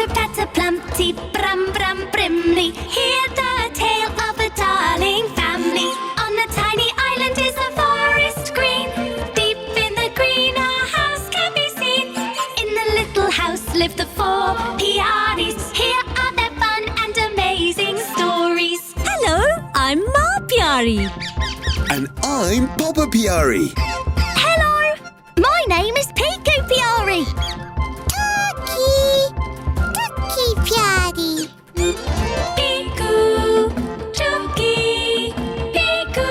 Pitter-patter, plumpty, brum-brum, brimley. Hear the tale of a darling family. On a tiny island is a forest green. Deep in the green a house can be seen. In the little house live the four Piaris. Here are their fun and amazing stories. Hello, I'm Ma Piari. And I'm Papa Piari. Hello, my name is Piku Piari. Tuki Piari. Piku, Tuki, Piku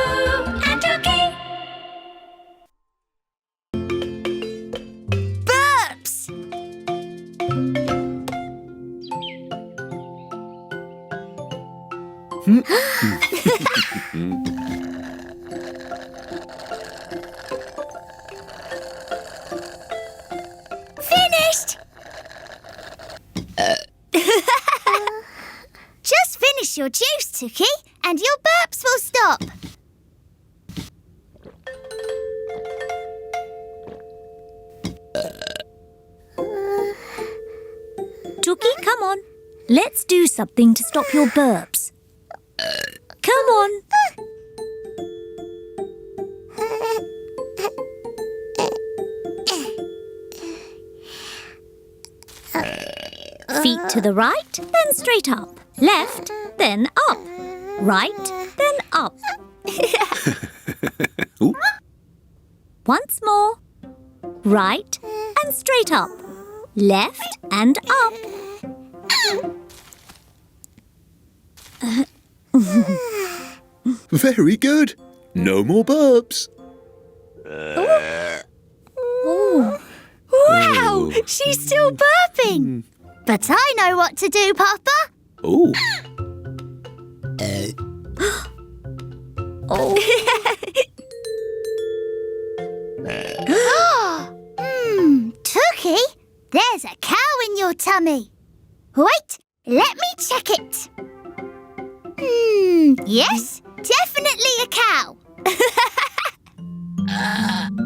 and Tuki. Burps! Finished! Just finish your juice, Tuki, and your burps will stop. Tuki, come on. Let's do something to stop your burps. Come on. Feet to the right, then straight up. Left, then up. Right, then up. Ooh. Once more. Right and straight up. Left and up. Very good. No more burps. Oh. Wow, she's still burping. But I know what to do, Papa. Oh. Oh. Tuki, there's a cow in your tummy. Wait, let me check it. Yes, definitely a cow.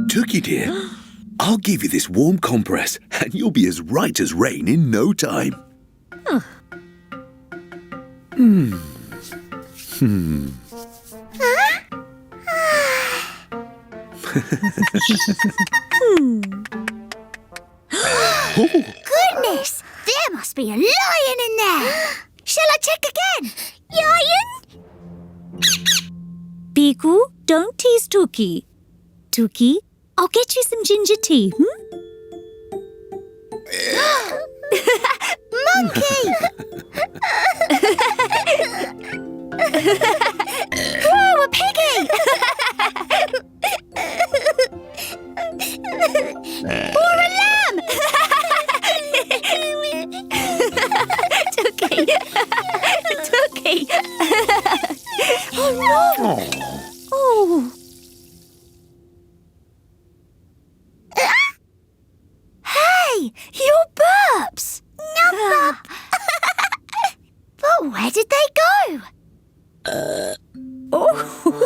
Tuki dear, I'll give you this warm compress and you'll be as right as rain in no time. Goodness, there must be a lion in there. Shall I check again? Lion? Piku, don't tease Tuki. Tuki, I'll get you some ginger tea, Monkey! Whoa, a piggy! Or a lamb! Tuki! Tuki! Oh, no! Oh! Hey! Your burps! Number! But where did they go? Monkey!